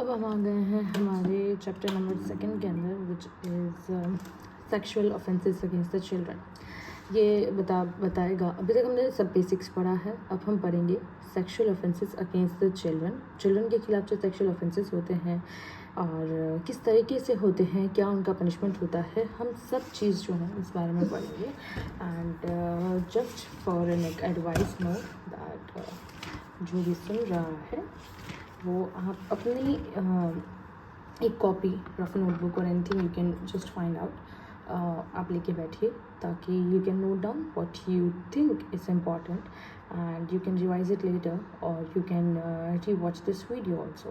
अब हम आ गए हैं हमारे चैप्टर नंबर 2 के अंदर, which is sexual offences against the children. ये बताएगा। अभी तक हमने सब बेसिक्स पढ़ा है, अब हम पढ़ेंगे sexual offences against the children के खिलाफ जो सेक्सुअल ऑफेंसेस होते हैं और किस तरीके से होते हैं, क्या उनका पनिशमेंट होता है, हम सब चीज़ जो है इस बारे में पढ़ेंगे। And just for an advice know that जो भी सुन रहा है वो आप अपनी एक कॉपी रफ नोटबुक और anything you can just find out आप लेके बैठिए, ताकि you can note down what you think is important and you can revise it later और you can rewatch this video also.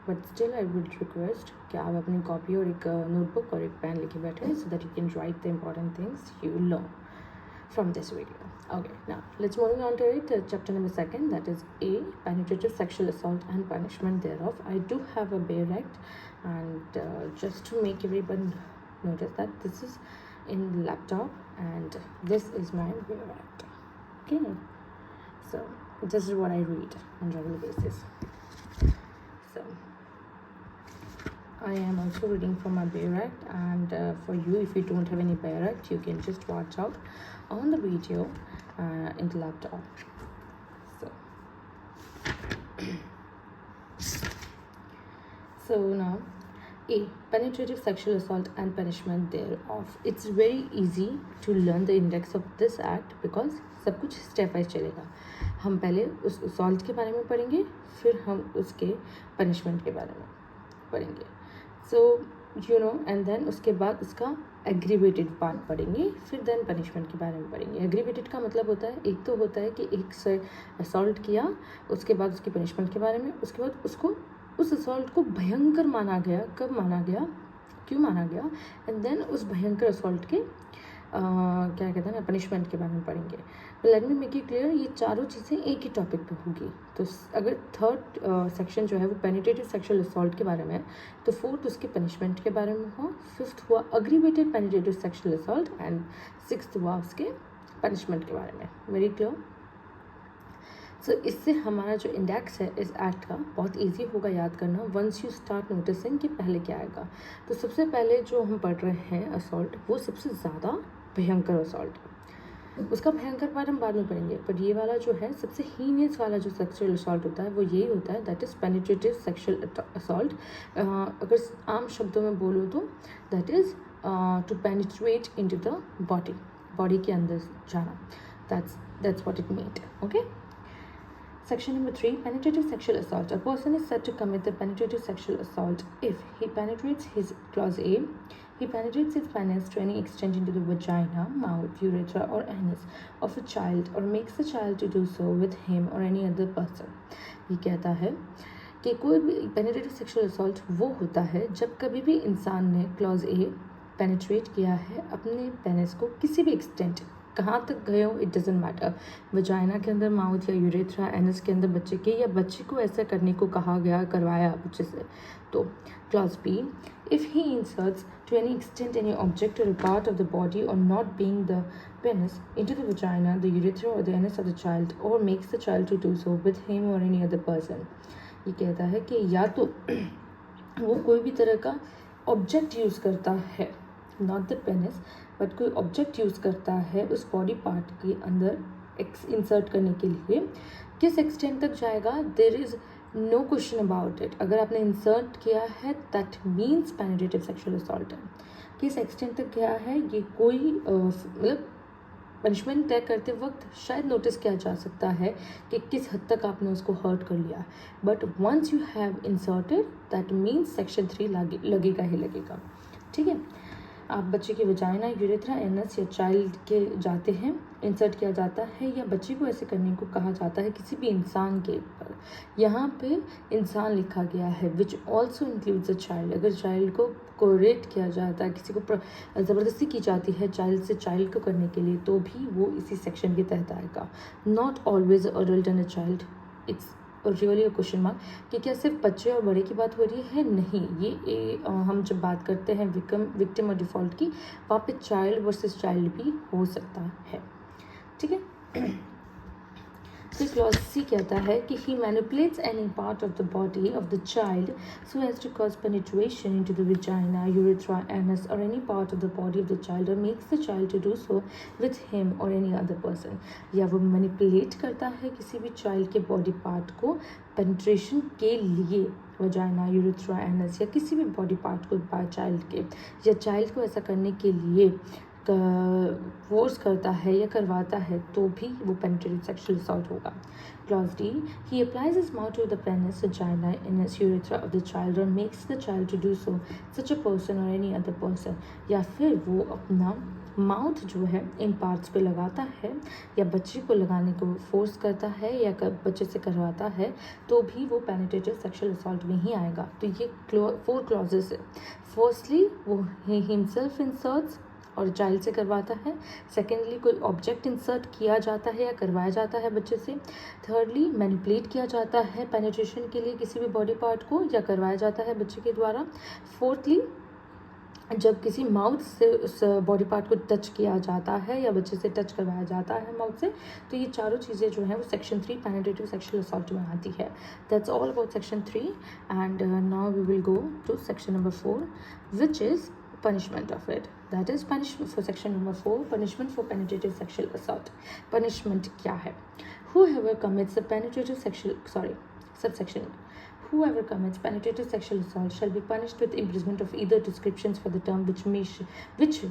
But still I would request कि आप अपनी copy और एक नोटबुक और एक पेन लेके बैठे, so that you can write the important things you learn from this video. Okay, now let's moving on to it. Chapter number 2, that is A, penetrative sexual assault and punishment thereof. I do have a Bail Act, and just to make everyone notice that this is in laptop and this is my Bail Act. Okay, so this is what I read on regular basis. So I am also reading from my Bail Act, and for you, if you don't have any Bail Act, you can just watch out on the video in the laptop. So now A, penetrative sexual assault and punishment thereof. It's very easy to learn the index of this act because सब कुछ step wise चलेगा। हम पहले उस assault के बारे में पढ़ेंगे, फिर हम उसके पनिशमेंट के बारे में पढ़ेंगे। So you know, and then उसके बाद उसका एग्रीवेटेड पार्ट पढ़ेंगे, फिर देन पनिशमेंट के बारे में पढ़ेंगे। एग्रीवेटेड का मतलब होता है, एक तो होता है कि एक से असॉल्ट किया, उसके बाद उसकी पनिशमेंट के बारे में, उसके बाद उसको उस असॉल्ट को भयंकर माना गया, कब माना गया, क्यों माना गया, एंड देन उस भयंकर असॉल्ट के क्या कहते हैं ना, पनिशमेंट के बारे में पढ़ेंगे। Let me make it clear, ये चारों चीज़ें एक ही टॉपिक पे होगी। तो अगर थर्ड सेक्शन जो है वो पेनिट्रेटिव सेक्सुअल असॉल्ट के बारे में है, तो फोर्थ उसके पनिशमेंट के बारे में हुआ, फिफ्थ हुआ aggravated penetrative sexual assault and sixth हुआ उसके पनिशमेंट के बारे में। Very clear. सो इससे हमारा जो इंडेक्स है इस एक्ट का बहुत इजी होगा याद करना, वंस यू स्टार्ट नोटिसिंग कि पहले क्या आएगा। तो सबसे पहले जो हम पढ़ रहे हैं असॉल्ट, वो सबसे ज़्यादा भयंकर असॉल्ट है। उसका भयंकर पार्ट हम बाद में पढ़ेंगे, पर ये वाला जो है सबसे हीनियस वाला जो सेक्सुअल असॉल्ट होता है वो यही होता है, that is penetrative sexual assault. अगर आम शब्दों में बोलो तो that is to penetrate into the body के अंदर जाना। That's what it means. Okay. Section number 3, penetrative sexual assault. A person is said to commit the penetrative sexual assault if he penetrates his, clause A, he penetrates his penis to any extent into the vagina, mouth, urethra or anus of a child or makes the child to do so with him or any other person. ये कहता है कि कोई भी penetrative sexual assault वो होता है जब कभी भी इंसान ने, clause A, penetrate किया है अपने पेनिस को किसी भी एक्सटेंट, कहाँ तक गए हो इट डजेंट मैटर, वजाइना के अंदर, माउथ या यूरेथ्रा, एनस के अंदर बच्चे के, या बच्चे को ऐसा करने को कहा गया, करवाया बच्चे से। तो clause B, if he inserts to any extent any object और पार्ट ऑफ द बॉडी और not being the penis into the vagina, the urethra और the anus of the child और makes the child to do so with him और any other person. ये कहता है कि या तो वो कोई भी तरह का ऑब्जेक्ट यूज़ करता है, नॉट द पेनिस, बट कोई ऑब्जेक्ट यूज़ करता है उस बॉडी पार्ट के अंदर इंसर्ट करने के लिए। किस एक्सटेंट तक जाएगा, there is no question about it. अगर आपने इंसर्ट किया है that means penetrative sexual assault है। किस एक्सटेंट तक गया है ये कोई मतलब पनिशमेंट तय करते वक्त शायद नोटिस किया जा सकता है कि किस हद तक आपने उसको हर्ट कर लिया, but once you have inserted that means section 3 लगेगा ही लगेगा। ठीक है। आप बच्चे की वजाइना, यूरेथ्रा, एनस या चाइल्ड के जाते हैं, इंसर्ट किया जाता है, या बच्चे को ऐसे करने को कहा जाता है किसी भी इंसान के ऊपर। यहाँ पे इंसान लिखा गया है, which also includes a child. अगर चाइल्ड को कोरेट किया जाता है, किसी को ज़बरदस्ती की जाती है चाइल्ड से चाइल्ड को करने के लिए, तो भी वो इसी सेक्शन के तहत आएगा। Not always adult and a child, it's really a question mark कि क्या सिर्फ बच्चे और बड़े की बात हो रही है? नहीं, ये हम जब बात करते हैं विक्टिम और डिफ़ॉल्ट की, वहाँ पे चाइल्ड वर्सेस चाइल्ड भी हो सकता है। ठीक है। फिर क्लॉज सी कहता है कि he manipulates any part of the body of the child so as to cause penetration into the vagina, urethra, anus और any part of the body of the child और makes the child to do so with him और any other person. या वो manipulate करता है किसी भी child के बॉडी पार्ट को पेनिट्रेशन के लिए, वजाइना, यूरेथ्रा, एनस या किसी भी बॉडी पार्ट को चाइल्ड के, या चाइल्ड को ऐसा करने के लिए फोर्स करता है या करवाता है, तो भी वो पेनिट्रेटिव सेक्सुअल असॉल्ट होगा। Clause D, he applies his mouth to the penis, vagina, anus, urethra of the child और makes the child to do so such a person और एनी अदर पर्सन। या फिर वो अपना माउथ जो है इन parts पे लगाता है या बच्चे को लगाने को फोर्स करता है या बच्चे से करवाता है, तो भी वो पेनिट्रेटिव सेक्सुअल असॉल्ट में ही आएगा। तो ये 4 क्लॉजेस है। फर्स्टली वो हिमसेल्फ इंसर्ट्स और चाइल्ड से करवाता है। सेकेंडली कोई ऑब्जेक्ट इंसर्ट किया जाता है या करवाया जाता है बच्चे से। थर्डली मैनिपुलेट किया जाता है पेनिट्रेशन के लिए किसी भी बॉडी पार्ट को या करवाया जाता है बच्चे के द्वारा। फोर्थली जब किसी माउथ से उस बॉडी पार्ट को टच किया जाता है या बच्चे से टच करवाया जाता है माउथ से, तो ये चारों चीज़ें जो हैं वो सेक्शन 3 पेनिट्रेटिव सेक्सुअल असॉल्ट में आती है। That's all about section 3 and now we will go to section number 4 which is punishment of it. That is punishment for section number 4, punishment for penetrative sexual assault. Punishment क्या है? Whoever commits a penetrative sexual subsection, whoever commits penetrative sexual assault shall be punished with imprisonment of either descriptions for the term which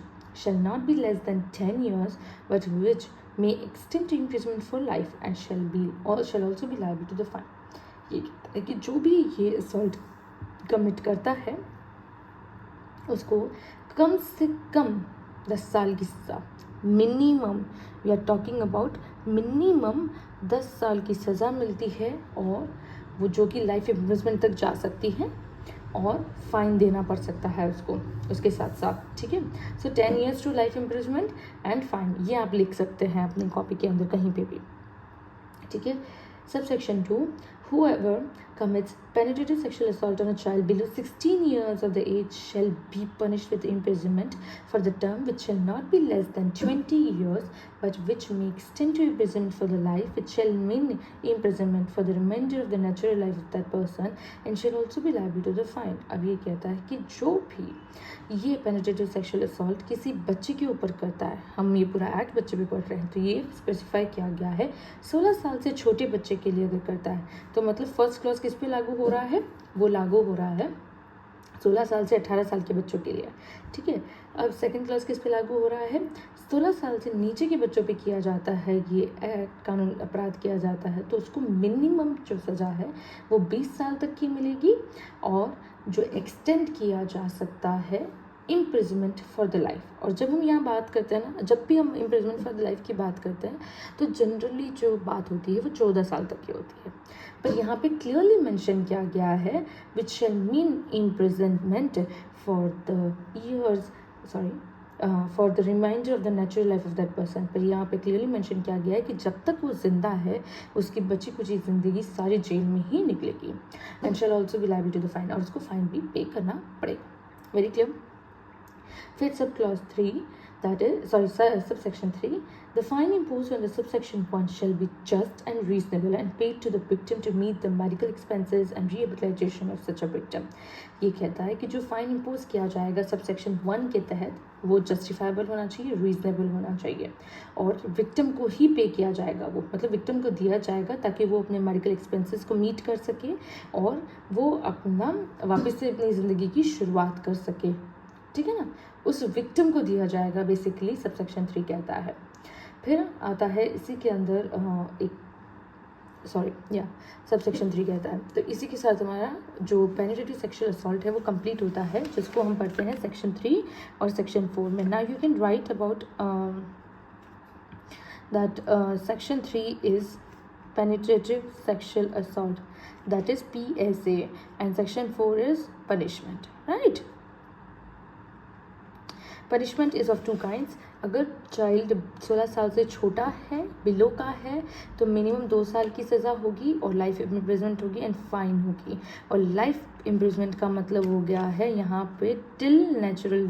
shall not be less than 10 years but which may extend to imprisonment for life and shall also be liable to the fine. ये कहता है कि जो भी ये assault commit करता है उसको कम से कम 10 साल की सज़ा, minimum we are talking about minimum 10 साल की सज़ा मिलती है, और वो जो कि लाइफ इम्प्रिजमेंट तक जा सकती है और फाइन देना पड़ सकता है उसको उसके साथ साथ। ठीक है, so 10 years to life imprisonment and fine, ये आप लिख सकते हैं अपनी कॉपी के अंदर कहीं पे भी। ठीक है, subsection 2, whoever commits penetrative sexual assault on a child below 16 years of the age shall be punished with imprisonment for the term which shall not be less than 20 years but which may extend to imprisonment for the life, which shall mean imprisonment for the remainder of the natural life of that person and shall also be liable to the fine। अब ये कहता है कि जो भी ये penetrative sexual assault किसी बच्चे के ऊपर करता है, हम ये पूरा एक्ट बच्चे पे पढ़ रहे हैं, तो ये स्पेसिफाई किया गया है 16 साल से छोटे बच्चे के लिए अगर करता है, तो मतलब फर्स्ट क्लॉज किस पे लागू हो रहा है? वो लागू हो रहा है 16 साल से 18 साल के बच्चों के लिए। ठीक है, अब सेकंड क्लास किस पे लागू हो रहा है? 16 साल से नीचे के बच्चों पे किया जाता है ये एक्ट, कानून अपराध किया जाता है, तो उसको मिनिमम जो सज़ा है वो 20 साल तक की मिलेगी, और जो एक्सटेंड किया जा सकता है इम्प्रिजमेंट फॉर द लाइफ। और जब हम यहाँ बात करते हैं ना, जब भी हम इम्प्रिजमेंट फॉर द लाइफ की बात करते हैं तो जनरली जो बात होती है वो 14 साल तक की होती है, पर यहाँ पे क्लियरली मेंशन किया गया है which shall mean imprisonment for the years for the reminder of the natural life of that person. पर यहाँ पे क्लियरली मेंशन किया गया है कि जब तक वो जिंदा है उसकी बची कुची ज़िंदगी सारी जेल में ही निकलेगी, and shall also be liable to the fine, और उसको फाइन भी पे करना पड़ेगा। Very clear. फिर sub clause 3, that is subsection 3, the fine imposed under subsection 1 shall be just and reasonable and paid to the victim to meet the medical expenses and rehabilitation of such a victim। ये कहता है कि जो fine impose किया जाएगा subsection 1 के तहत वो जस्टिफाइबल होना चाहिए, रीजनेबल होना चाहिए, और विक्टिम को ही पे किया जाएगा, वो मतलब विक्टिम को दिया जाएगा ताकि वो अपने मेडिकल एक्सपेंसेस को मीट कर सके और वो अपना वापस से अपनी ज़िंदगी की शुरुआत कर सके। ठीक है ना, उस विक्टिम को दिया जाएगा बेसिकली, सबसेक्शन 3 कहता है। फिर आता है इसी के अंदर सबसेक्शन 3 कहता है, तो इसी के साथ हमारा जो पेनिट्रेटिव सेक्सुअल असॉल्ट है वो कंप्लीट होता है, जिसको हम पढ़ते हैं सेक्शन 3 और सेक्शन 4 में। Now you can write about that section 3 is penetrative sexual assault, that is PSA, and section 4 is punishment, right? Punishment is of 2 kinds। अगर चाइल्ड 16 साल से छोटा है, बिलो का है, तो मिनिमम 2 साल की सज़ा होगी और लाइफ इम्प्रिजमेंट होगी एंड फाइन होगी। और लाइफ इम्प्रिजमेंट का मतलब हो गया है यहाँ पे टिल नेचुरल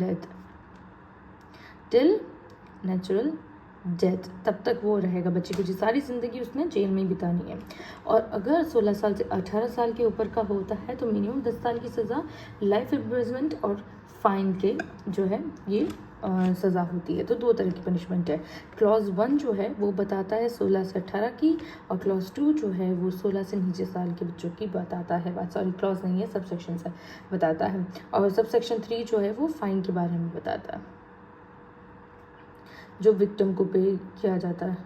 डेथ, तब तक वो रहेगा, बच्चे की सारी ज़िंदगी उसने जेल में ही बितानी है। और अगर 16 साल से 18 साल के ऊपर का होता है तो मिनिमम 10 साल की सज़ा, लाइफ इम्प्रिजनमेंट और फाइन के जो है ये सज़ा होती है। तो 2 तरह की पनिशमेंट है। क्लॉज 1 जो है वो बताता है 16 से 18 की, और क्लॉज 2 जो है वो 16 से नीचे साल के बच्चों की बताता है। बात सॉरी क्लॉज नहीं है, सब सेक्शन से बताता है। और सब सेक्शन 3 जो है वो फाइन के बारे में बताता है, जो विक्टिम को पे किया जाता है।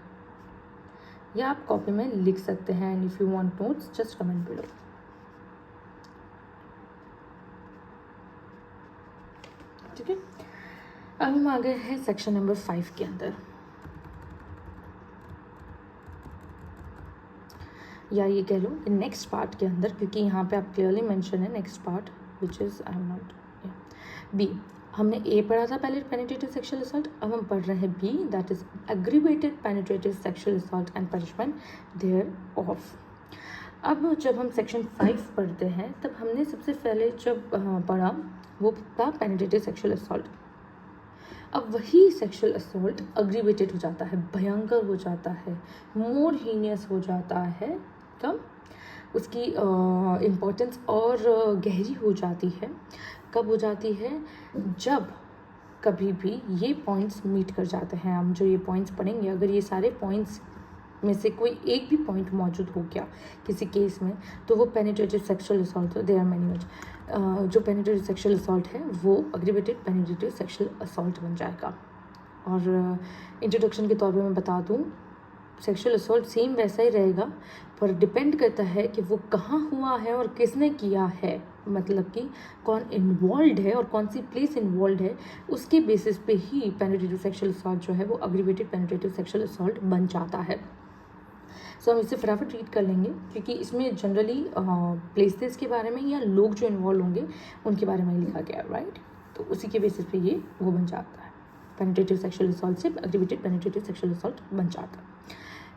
या आप कॉपी में लिख सकते हैं। And if you want notes just comment below. ठीक है, अब हम आ गए हैं सेक्शन नंबर 5 के अंदर, या ये कह लो नेक्स्ट पार्ट के अंदर, क्योंकि यहाँ पे आप क्लियरली मेंशन है next part which is I am not be. हमने ए पढ़ा था पहले पेनिट्रेटिव सेक्सुअल असॉल्ट, अब हम पढ़ रहे हैं B, that is aggravated penetrative sexual assault and punishment thereof. अब जब हम सेक्शन 5 पढ़ते हैं तब हमने सबसे पहले जब पढ़ा वो था पेनिट्रेटिव सेक्सुअल असॉल्ट। अब वही सेक्सुअल असॉल्ट अग्रीवेटेड हो जाता है, भयंकर हो जाता है, मोर हीनियस हो जाता है। कब उसकी इम्पोर्टेंस और गहरी हो जाती है, कब हो जाती है, जब कभी भी ये पॉइंट्स मीट कर जाते हैं। हम जो ये पॉइंट्स पढ़ेंगे, अगर ये सारे पॉइंट्स में से कोई एक भी पॉइंट मौजूद हो गया किसी केस में, तो वो penetrative sexual assault, there are many words, जो पेनिट्रेटिव सेक्सुअल असॉल्ट है वो अग्रीवेटेड पेनिट्रेटिव सेक्सुअल असॉल्ट बन जाएगा। और इंट्रोडक्शन के तौर पे मैं बता दूं, सेक्सुअल असॉल्ट सेम वैसा ही रहेगा, पर डिपेंड करता है कि वो कहाँ हुआ है और किसने किया है, मतलब कि कौन इन्वॉल्व है और कौन सी प्लेस इन्वॉल्व है, उसके बेसिस पे ही पेनिट्रेटिव सेक्सुअल असॉल्ट जो है वो अग्रीवेटेड पेनिट्रेटिव सेक्सुअल असॉल्ट बन जाता है। सो हम इसे फटाफट रीड कर लेंगे, क्योंकि इसमें जनरली प्लेसेस के बारे में या लोग जो इन्वॉल्व होंगे उनके बारे में लिखा गया है, राइट। तो उसी के बेसिस पे ये वो बन जाता है, पेनिट्रेटिव सेक्सुअल असॉल्ट से अग्रीवेटेड पेनिट्रेटिव सेक्सुअल असॉल्ट बन जाता है।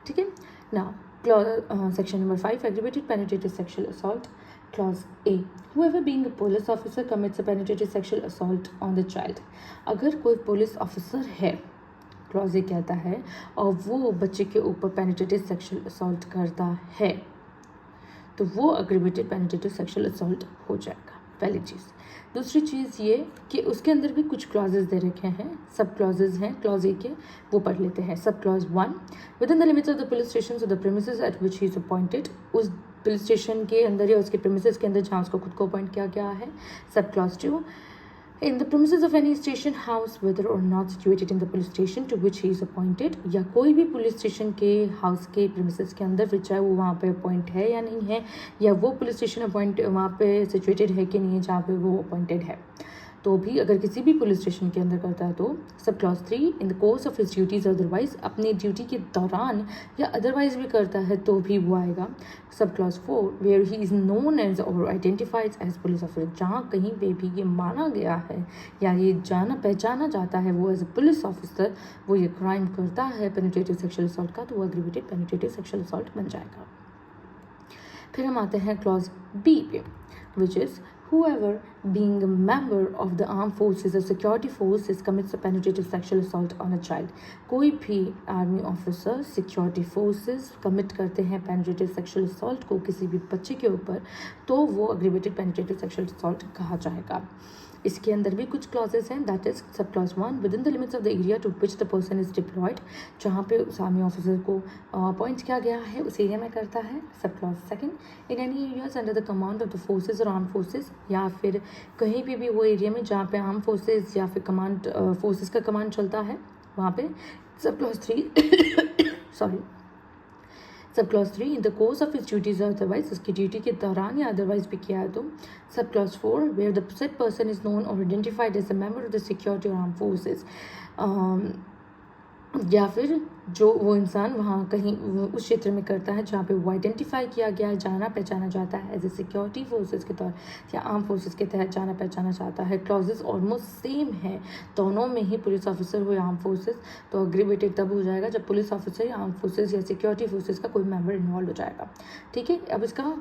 ठीक है, now clause section number 5, aggravated penetrative sexual assault. Clause A, whoever being a police officer commits a penetrative sexual assault on the child. अगर कोई पुलिस ऑफिसर है, clause A कहता है, और वो बच्चे के ऊपर पेनिट्रेटिव सेक्सुअल असॉल्ट करता है, तो वो अग्रीवेटेड पेनिट्रेटिव सेक्सुअल असॉल्ट हो जाएगा, पहली चीज़। दूसरी चीज़ ये कि उसके अंदर भी कुछ क्लॉजेज दे रखे हैं, सब क्लॉजेज हैं क्लॉज ए के, वो पढ़ लेते हैं। सब clause 1, within the limits of the police station of the premises eight which he is appointed, उस पुलिस स्टेशन के अंदर या उसके प्रीमिसेस के अंदर जहाँ उसको खुद को अपॉइंट किया गया है। Sub clause 2, in the premises of any station house whether or not situated in the police station to which he is appointed, या कोई भी पुलिस स्टेशन के हाउस के प्रीमिसेस के अंदर, फिर चाहे वो वहाँ पे अपॉइंट है या नहीं है, या वो पुलिस स्टेशन अपॉइंट वहाँ पे सिचुएटेड है कि नहीं है जहाँ पे वो अपॉइंटेड है, तो भी अगर किसी भी पुलिस स्टेशन के अंदर करता है तो। Sub clause 3, in the course of his duties otherwise, अपनी ड्यूटी के दौरान या अदरवाइज भी करता है तो भी वो आएगा। Sub clause 4, where he is known as और आइडेंटिफाइज एज पुलिस ऑफिसर, जहाँ कहीं पे भी ये माना गया है या ये जाना पहचाना जाता है वो एज अ पुलिस ऑफिसर, वो ये क्राइम करता है पेनिट्रेटिव सेक्सुअल असॉल्ट का, तो वो एग्रीवेटेड पेनिट्रेटिव सेक्सुअल असॉल्ट बन जाएगा। फिर हम आते हैं क्लॉज बी पे, which is whoever being a member of the armed forces or security forces commits a penetrative sexual assault on a child. कोई भी army officer security forces commit करते हैं पेनिट्रेटिव सेक्सुअल असॉल्ट को किसी भी बच्चे के ऊपर, तो वो अग्रीवेटेड पेनिट्रेटिव सेक्सुअल असॉल्ट कहा जाएगा। इसके अंदर भी कुछ क्लॉजेस हैं, that is sub clause 1, within the limits of the area to which the person is deployed, जहाँ पे उस आर्मी ऑफिसर को अपॉइंट किया गया है उस एरिया में करता है। Sub clause 2, in any areas under the command of the forces और आर्म फोर्सेज, या फिर कहीं भी वो एरिया में जहाँ पे आर्म फोर्सेज या फिर कमांड फोर्सेज का कमांड चलता है वहाँ पे। Sub clause 3 sorry sub clause 3, in the course of his duties otherwise, उसकी ड्यूटी के दौरान या अदरवाइज भी किया है तो। Sub clause 4, where the said person is known और identified as a member of the security और आर्म फोर्सेज, या फिर जो वो इंसान वहाँ कहीं उस क्षेत्र में करता है जहाँ पे वो आइडेंटिफाई किया गया है, जाना पहचाना जाता है एज ए सिक्योरिटी फोर्सेज के तौर या आर्म फोर्सेज के तहत जाना पहचाना जाता है। क्लॉजेस ऑलमोस्ट सेम है दोनों में ही, पुलिस ऑफिसर हो या आर्म फोर्सेज, तो अग्रीवेटेड तब हो जाएगा जब पुलिस ऑफिसर या आर्म फोर्सेज या सिक्योरिटी फोर्सेज का कोई मेंबर इन्वॉल्व हो जाएगा। ठीक है, अब इसका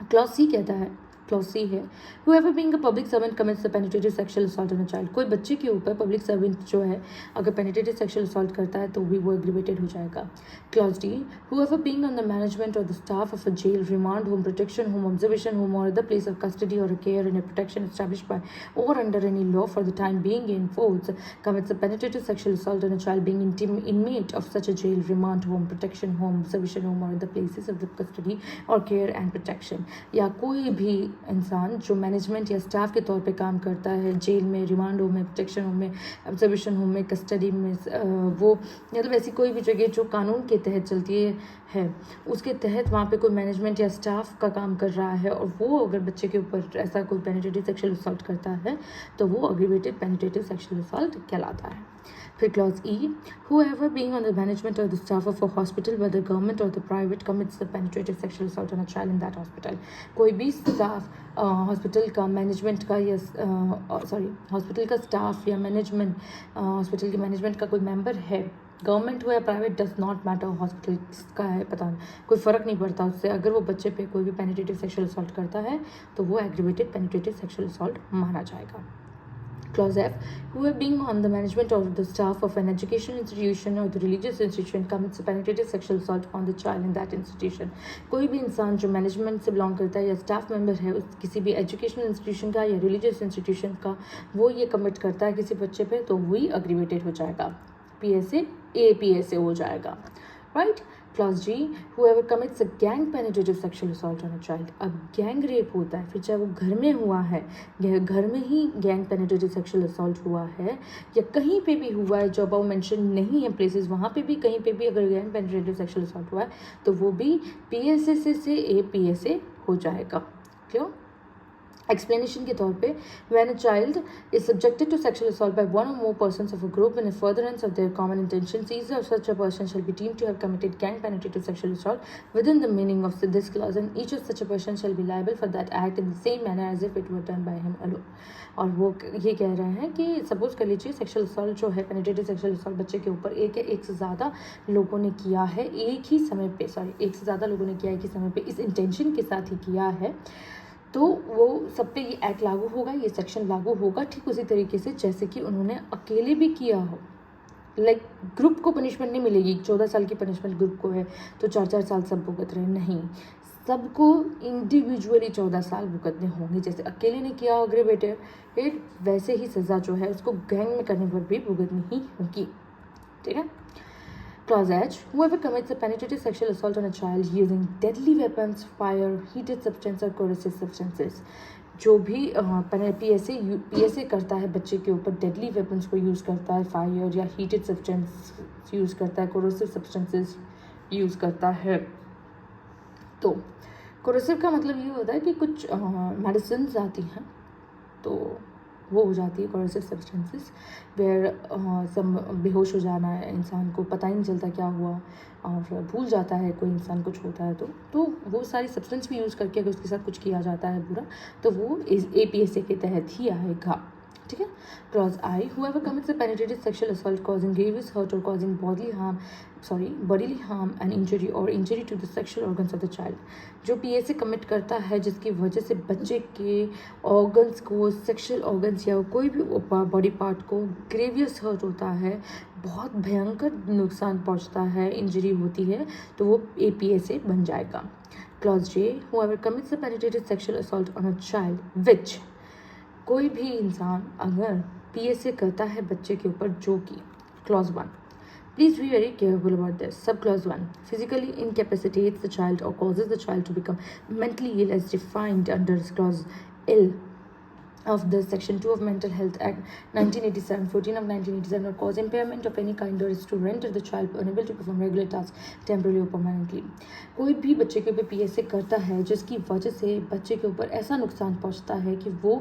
क्लॉज सी कहता है क्लॉज सी है, whoever being a public servant commits the penetrative sexual assault on a child, कोई बच्चे के ऊपर पब्लिक सर्वेंट जो है अगर पेनिट्रेटिव सेक्शुअल असॉल्ट करता है तो भी वो एग्रीवेटेड हो जाएगा। Clause D, whoever being on the management or the staff of a jail, remand home, protection home, observation home or other place of custody or care and protection established by or under any law for the time being in force commits a penetrative sexual assault on a child being inmate of such a jail, remand home, protection home, observation home or other places of the custody or care and protection, या कोई भी इंसान जो management या staff के तौर पे काम करता है जेल में, रिमांड होम में, प्रोटेक्शन होम में, ऑब्जर्वेशन होम में, कस्टडी में, वो मतलब ऐसी कोई भी जगह जो कानून के तहत चलती है उसके तहत वहाँ पे कोई मैनेजमेंट या स्टाफ का काम कर रहा है और वो अगर बच्चे के ऊपर ऐसा कोई पेनिट्रेटिव सेक्शुअल असॉल्ट करता है तो वो एग्रीवेटेड पेनिट्रेटिव सेक्शुअल असॉल्ट कहलाता है। फिर clause E, whoever being on the management or the staff of a hospital whether government or the private commits the penetrative sexual assault on a child in that hospital, कोई भी staff hospital का management का या hospital का staff या management hospital के management का कोई मेंबर है, गवर्नमेंट हो या private does not matter, hospital का है पता नहीं, कोई फ़र्क नहीं पड़ता उससे, अगर वो बच्चे पे कोई भी पेनिट्रेटिव सेक्शुअल असॉल्ट करता है तो वो एग्रीवेटेड पेनिट्रेटिव सेक्शुअल असॉल्ट माना जाएगा। Clause F, whoever being on the management or the staff of an educational institution or the religious institution commits a penetrative sexual assault on the child in that institution, कोई भी इंसान जो management से belong करता है या staff member है उस किसी भी एजुकेशनल इंस्टीट्यूशन का या रिलीजियस इंस्टीट्यूशन का, वो ये कमिट करता है किसी बच्चे पे तो वही एग्रीवेटेड हो जाएगा, PSA APSA हो जाएगा, right. Clause ji, whoever commits a gang penetrative sexual assault on a child, अब गैंग रेप होता है फिर चाहे वो घर में हुआ है, घर में ही गैंग पेनिट्रेटिव सेक्शुअल असॉल्ट हुआ है या कहीं पे भी हुआ है जो अब मेंशन नहीं है प्लेसेस, वहाँ पे भी कहीं पे भी अगर गैंग पेनिट्रेटिव सेक्शुअल असॉल्ट हुआ है तो वो भी PSA से APSA हो जाएगा। क्यों? एक्सप्लेनेशन के तौर पे, when a child is subjected to sexual assault by one or more persons of a group in a furtherance of their common intentions, either of such a person shall be deemed to have committed gang penetrative sexual assault within the meaning of this clause, and each of such a person shall be liable for that act in the same manner as if it were done by him alone। और वो ये कह रहे हैं कि suppose कर लीजिए sexual assault जो है पेनिट्रेटिव सेक्शुअल असॉल्ट बच्चे के ऊपर एक से ज़्यादा लोगों ने किया है एक ही समय पे, एक से ज़्यादा लोगों ने किया एक ही समय पे, इस इंटेंशन के साथ ही किया है, तो वो सब पे ये एक्ट लागू होगा, ये सेक्शन लागू होगा ठीक उसी तरीके से जैसे कि उन्होंने अकेले भी किया हो। लाइक ग्रुप को पनिशमेंट नहीं मिलेगी, 14 साल की पनिशमेंट ग्रुप को है तो 4 साल सब भुगत रहे, नहीं, सबको इंडिविजुअली 14 साल भुगतने होंगे। जैसे अकेले ने किया एग्रीवेटेड, वैसे ही सज़ा जो है उसको गैंग में करने पर भी भुगतनी ही होगी, ठीक है। Clause H, whoever commits a penetrative sexual assault on a child using deadly weapons, fire, heated substance or corrosive substances, जो भी PSA करता है बच्चे के ऊपर, डेडली वेपन्स को यूज़ करता है, फायर या हीटेड सब्सटेंस यूज़ करता है, कोरोसिव सब्सटेंसेस यूज़ करता है, तो कोरोसिव का मतलब ये होता है कि कुछ मेडिसिन आती हैं तो वो हो जाती है कोरोसिव सब्सटेंसेस, वेयर सब बेहोश हो जाना है, इंसान को पता ही नहीं चलता क्या हुआ और भूल जाता है, कोई इंसान कुछ होता है तो वो सारी सब्सटेंस भी यूज़ करके अगर उसके साथ कुछ किया जाता है बुरा तो वो APSA के तहत ही आएगा, ठीक है। Clause I, whoever commits a penetrative sexual assault causing grievous hurt or causing bodily harm and injury or injury to the sexual organs of the child, जो PSA कमिट करता है जिसकी वजह से बच्चे के ऑर्गन्स को, सेक्शुअल ऑर्गन्स या कोई भी बॉडी पार्ट को ग्रेवियस हर्ट होता है, बहुत भयंकर नुकसान पहुंचता है, इंजरी होती है, तो वो APSA बन जाएगा। Clause J, whoever commits a penetrative sexual assault on a child which, कोई भी इंसान अगर PSA करता है बच्चे के ऊपर जो कि, clause 1, please be very careful about this, सब clause 1, physically incapacitates the child or causes the child to become mentally ill as defined under clause L of the Section 2 of Mental Health Act 1987, 14 of 1987, or cause impairment of any kind or is to render the child unable to perform regular tasks temporarily or permanently। कोई भी बच्चे के ऊपर PSA करता है जिसकी वजह से बच्चे के ऊपर ऐसा नुकसान पहुंचता है कि वो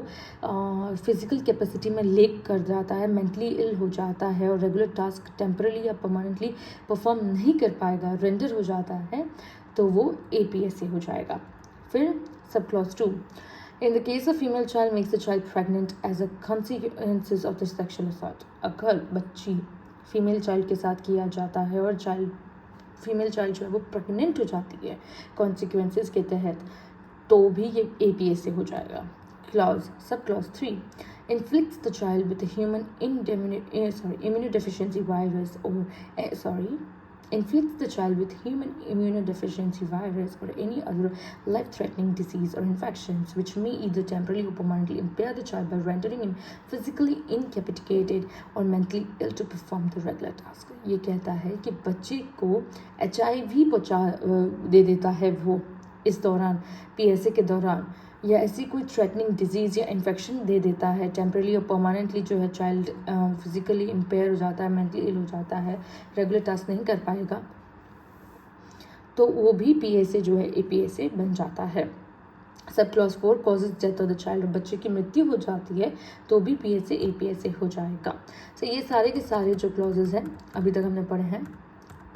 फिजिकल कैपेसिटी में लेक कर जाता है, मेंटली इल हो जाता है और रेगुलर टास्क टेम्परली या परमानेंटली परफॉर्म नहीं कर पाएगा, रेंडर हो जाता है, तो वो APSA हो जाएगा। फिर sub clause 2, in the case of female child makes the child pregnant as a consequences of the sexual assault, अगर बच्ची फीमेल चाइल्ड के साथ किया जाता है और फीमेल चाइल्ड जो है वो प्रेग्नेंट हो जाती है कॉन्सिक्वेंसेस के तहत, तो भी ये APA से हो जाएगा। सब clause 3 inflicts the child with a human immunodeficiency virus inflicts the child with human immunodeficiency virus or any other life-threatening disease or infections which may either temporarily or permanently impair the child by rendering him physically incapacitated or mentally ill to perform the regular task। ये कहता है कि बच्चे को HIV दे देता है वो इस दौरान PSA के दौरान, या ऐसी कोई थ्रेटनिंग डिजीज़ या इन्फेक्शन दे देता है टेम्परली और परमानेंटली, जो है चाइल्ड फिजिकली इम्पेयर हो जाता है, मेंटली इल हो जाता है, रेगुलर टास्क नहीं कर पाएगा, तो वो भी PSA जो है APA से बन जाता है। सब clause 4 causes death of the child, और बच्चे की मृत्यु हो जाती है तो भी PSA APA से हो जाएगा। तो ये सारे के सारे जो क्लॉजेज हैं अभी तक हमने पढ़े हैं,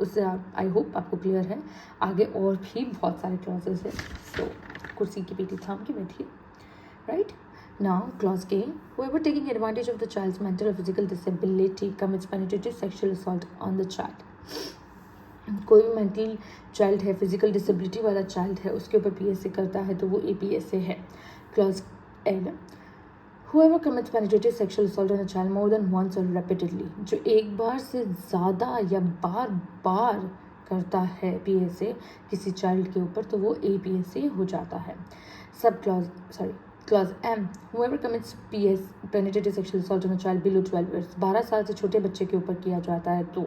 उससे आई होप आपको क्लियर है। आगे और भी बहुत सारे क्लॉजेज हैं, सो कुर्सी की पीठी थाम के बैठिए। Right now clause A, whoever taking advantage of the child's mental or physical disability commits penetrative sexual assault on the child। कोई भी मेंटल चाइल्ड है, फिजिकल डिसेबिलिटी वाला चाइल्ड है, उसके ऊपर PSA करता है तो वो APA से है। Clause L, whoever commits penetrative sexual assault on a child more than once or repeatedly, जो एक बार से ज़्यादा या बार बार करता है PSA किसी चाइल्ड के ऊपर तो वो APA से हो जाता है। Sub clause M, whoever commits penetrative sexual assault on a child below 12 years, 12 साल से छोटे बच्चे के ऊपर किया जाता है तो।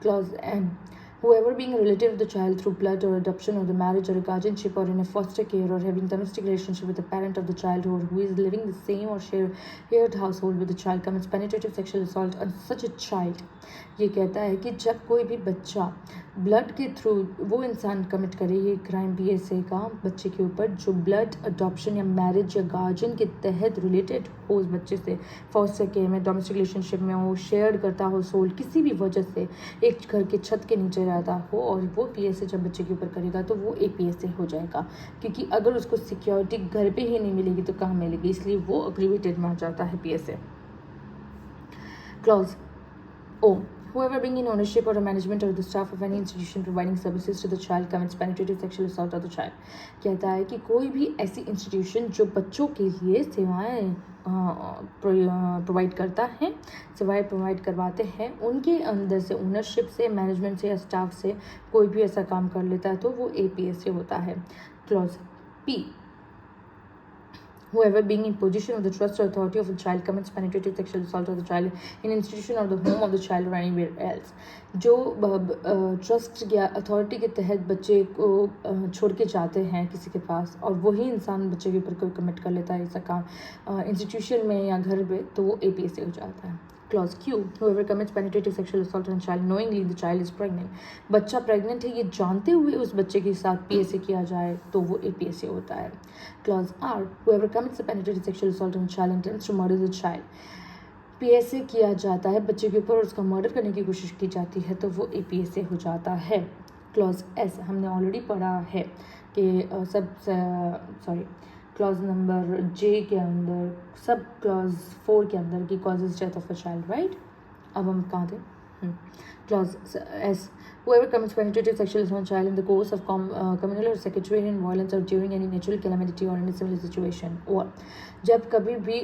Clause N, whoever being a relative of the child through blood or adoption or the marriage or a guardianship or in a foster care or having domestic relationship with the parent of the child or who is living the same or shared household with the child commits penetrative sexual assault on such a child। ये कहता है कि जब कोई भी बच्चा blood के through वो इंसान कमिट करे ये क्राइम PSA का बच्चे के ऊपर जो ब्लड अडॉप्शन या मैरिज या गार्जियन के तहत रिलेटेड हो उस बच्चे से, फॉस्टर केयर में, डोमेस्टिक रिलेशनशिप में हो, शेयर करता हो सोल, किसी भी वजह से एक घर के छत के नीचे रहता हो और वो PSA जब बच्चे के ऊपर करेगा तो वो APA से हो जाएगा, क्योंकि अगर उसको सिक्योरिटी घर पे ही नहीं मिलेगी तो कहाँ मिलेगी, इसलिए वो अग्रीवेटेड में आ जाता है PSA। Clause O, whoever being in ownership or a management or the staff of any institution providing services to the child commits penetrative sexual assault of the child। कहता है कि कोई भी ऐसी इंस्टीट्यूशन जो बच्चों के लिए सेवाएं प्रोवाइड करता है, सेवाएं प्रोवाइड करवाते हैं, उनके अंदर से ओनरशिप से, मैनेजमेंट से या स्टाफ से कोई भी ऐसा काम कर लेता है तो वो APA से होता है। Clause P, whoever being in position of the trust or authority of a child commits penetrative sexual assault of the child in institution or the home of the child or anywhere else। जो trust या authority के तहत बच्चे को छोड़ के जाते हैं किसी के पास और वही इंसान बच्चे के ऊपर कोई कमिट कर लेता है ऐसा काम इंस्टीट्यूशन में या घर पे तो वो APA से हो जाता है। Clause Q, whoever commits penetrative sexual assault on a child knowingly the child is pregnant, बच्चा प्रेग्नेंट है ये जानते हुए उस बच्चे के साथ PSA किया जाए तो वो APA से होता है। Clause R, whoever commits a penetrative sexual assault on a child intends to murder the child, PSA किया जाता है बच्चे के ऊपर और उसका मर्डर करने की कोशिश की जाती है तो वो APA से हो जाता है। क्लॉज S, हमने ऑलरेडी पढ़ा है कि क्लॉज नंबर J के अंदर सब क्लॉज 4 के अंदर की causes death of a child, right. अब हम कहाँ थे? Clause S, whoever commits penetrative sexual assault on a child in the course of communal or sectarian violence or during any natural calamity or any similar situation, और जब कभी भी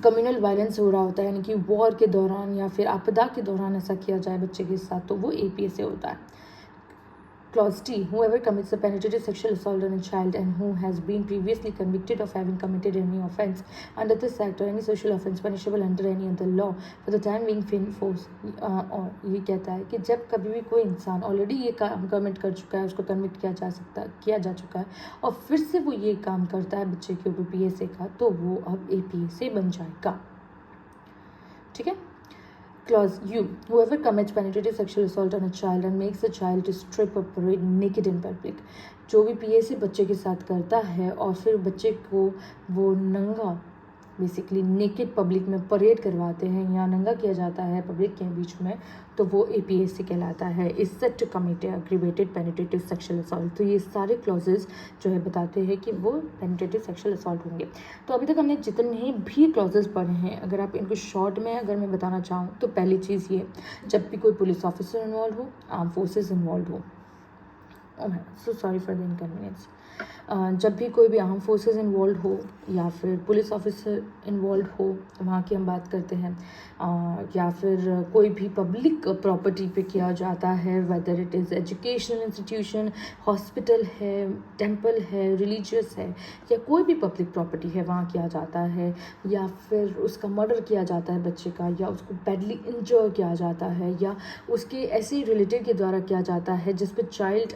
communal violence हो रहा होता है यानी कि वॉर के दौरान या फिर आपदा के दौरान ऐसा किया जाए बच्चे के साथ तो वो APA से होता है। Clause T, whoever commits a penetrative sexual assault on a child and who has been previously convicted of having committed any offense under this act or any social offense punishable under any other law for the time being in force, और ये कहता है कि जब कभी भी कोई इंसान ऑलरेडी ये काम कमिट कर चुका है, उसको कन्विक्ट किया जा चुका है और फिर से वो ये काम करता है बच्चे के ऊपर PSA का तो वो अब APA से बन जाएगा। ठीक है। Clause U, whoever commits penetrative sexual assault on a child and makes the child to strip or parade naked in public, जो भी PSA बच्चे के साथ करता है और फिर बच्चे को वो नंगा बेसिकली नेकेड पब्लिक में परेड करवाते हैं या नंगा किया जाता है पब्लिक के बीच में तो वो APA से कहलाता है। Is set to commit aggravated penetrative sexual assault. तो ये सारे क्लॉजेज जो है बताते हैं कि वो पेनिट्रेटिव सेक्शुअल असॉल्ट होंगे। तो अभी तक हमने जितने भी क्लॉजेज पढ़े हैं अगर आप इनको शॉर्ट में अगर मैं बताना चाहूँ तो पहली चीज़ ये, जब भी कोई पुलिस ऑफिसर इन्वॉल्व हो, आर्म फोर्सेज इन्वॉल्व हो, so sorry for the inconvenience, जब भी कोई भी आर्म फोर्सेस इन्वॉल्व हो या फिर पुलिस ऑफिसर इन्वॉल्व हो, वहाँ की हम बात करते हैं, या फिर कोई भी पब्लिक प्रॉपर्टी पे किया जाता है, whether it is educational institution, hospital है, टेम्पल है, रिलीजियस है, या कोई भी पब्लिक प्रॉपर्टी है वहाँ किया जाता है, या फिर उसका मर्डर किया जाता है बच्चे का, या उसको बैडली इंजर किया जाता है, या उसके ऐसे रिलेटिव के द्वारा किया जाता है जिस पर चाइल्ड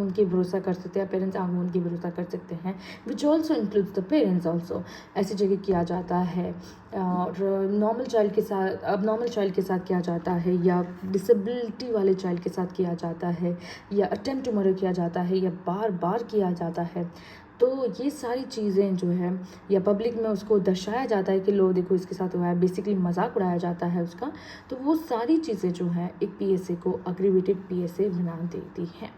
उनके भरोसा कर सकते हैं, पेरेंट्स उनकी भरोसा कर सकते हैं, which also includes the parents also, ऐसी जगह किया जाता है। और नॉर्मल चाइल्ड के साथ, अब नॉर्मल चाइल्ड के साथ किया जाता है, या डिसेबिलिटी वाले चाइल्ड के साथ किया जाता है, या अटेम्प्ट टू मर्डर किया जाता है, या बार बार किया जाता है। तो ये सारी चीज़ें जो है, या पब्लिक में उसको दर्शाया जाता है कि लो देखो इसके साथ हुआ है, बेसिकली मजाक उड़ाया जाता है उसका, तो वो सारी चीज़ें जो हैं एक PSA को अग्रीवेटेड PSA बना देती हैं।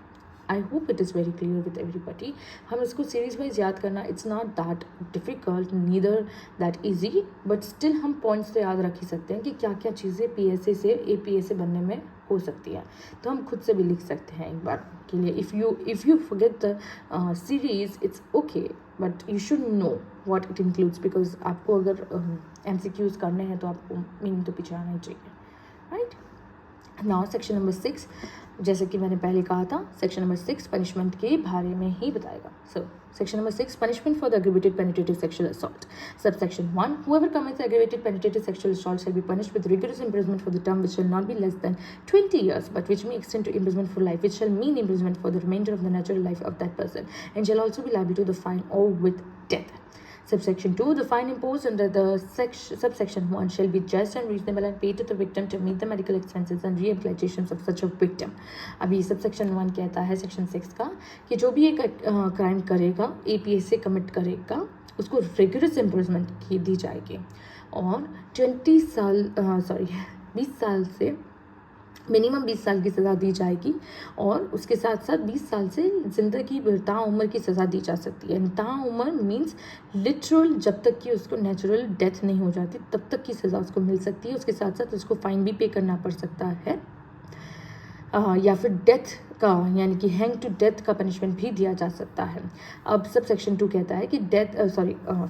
I hope it is very clear with everybody. हम इसको सीरीज वाइज याद करना, it's not that difficult, neither that easy, but still हम पॉइंट्स तो याद रख ही सकते हैं कि क्या क्या चीज़ें PSA से APSA बनने में हो सकती है। तो हम खुद से भी लिख सकते हैं एक बार के लिए, if you forget the series it's okay, but you should know what it includes, because आपको अगर MCQs करने हैं तो आपको मीनिंग तो पीछे आना ही चाहिए, राइट। नाउ सेक्शन नंबर 6, जैसे कि मैंने पहले कहा था, सेक्शन नंबर 6 पनिशमेंट के बारे में ही बताएगा। So section number 6, punishment for the aggravated penetrative sexual assault. Subsection 1, whoever commits aggravated penetrative sexual assault shall be punished with rigorous imprisonment for the term which shall not be less than 20 years, but which may extend to imprisonment for life, which shall mean imprisonment for the remainder of the natural life of that person, and shall also be liable to the fine or with death. Subsection 2, the fine imposed under the subsection 1 shall be just and reasonable and paid to the victim to meet the medical expenses and rehabilitations of such a victim. अभी subsection 1 कहता है section 6 का कि जो भी एक crime करेगा, APSA commit करेगा, उसको रिगरस इम्प्रिजमेंट की दी जाएगी और 20 साल से मिनिमम 20 साल की सज़ा दी जाएगी, और उसके साथ साथ 20 साल से ज़िंदगी भर ताउम्र की सज़ा दी जा सकती है। ताउम्र मीन्स लिटरल, जब तक कि उसको नेचुरल डेथ नहीं हो जाती तब तक की सज़ा उसको मिल सकती है। उसके साथ साथ उसको फाइन भी पे करना पड़ सकता है, या फिर डेथ का यानी कि हैंग टू डेथ का पनिशमेंट भी दिया जा सकता है। अब सब सेक्शन 2 कहता है कि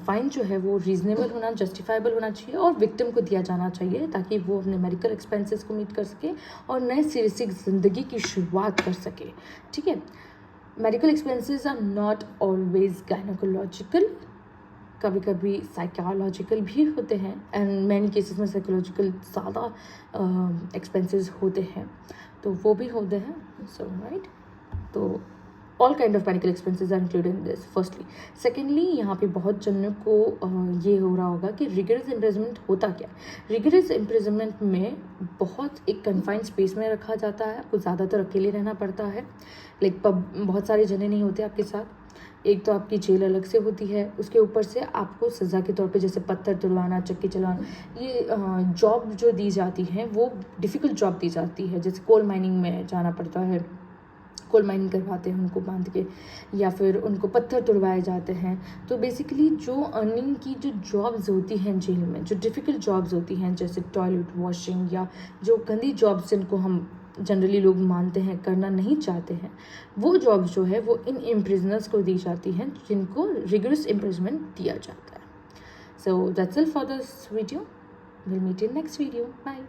फाइन जो है वो रीजनेबल होना, जस्टिफाइबल होना चाहिए और विक्टिम को दिया जाना चाहिए ताकि वो अपने मेडिकल एक्सपेंसेस को मीट कर सके और नए सिरे से ज़िंदगी की शुरुआत कर सके। ठीक है, medical expenses are not always gynaecological, कभी कभी साइकोलॉजिकल भी होते हैं, एंड मैनी केसेस में साइकोलॉजिकल ज़्यादा एक्सपेंसेस होते हैं, तो वो भी होते हैं। सो राइट, तो all kind of medical expenses are included in this firstly. Secondly, यहाँ पे बहुत जनों को ये हो रहा होगा कि रिगरस इम्प्रिजनमेंट होता क्या है। रिगरस इम्प्रिजनमेंट में बहुत एक कन्फाइंड स्पेस में रखा जाता है, आपको ज़्यादातर अकेले रहना पड़ता है, लाइक बहुत सारे जने नहीं होते आपके साथ। एक तो आपकी जेल अलग से होती है, उसके ऊपर से आपको सज़ा के तौर पे जैसे पत्थर तुड़वाना, चक्की चलाना, ये जॉब जो दी जाती हैं वो डिफ़िकल्ट जॉब दी जाती है। जैसे कोल माइनिंग में जाना पड़ता है, कोल माइनिंग करवाते हैं उनको बांध के, या फिर उनको पत्थर तुड़वाए जाते हैं। तो बेसिकली जो अर्निंग की जो जॉब्स होती हैं जेल में, जो डिफ़िकल्ट जॉब्स होती हैं जैसे टॉयलेट वॉशिंग या जो गंदी जॉब्स जिनको हम जनरली लोग मानते हैं करना नहीं चाहते हैं, वो जॉब्स जो है वो इन इम्प्रिजनर्स को दी जाती हैं जिनको रिगरस इम्प्रिजमेंट दिया जाता है। So that's all for this video, will meet in next video, bye.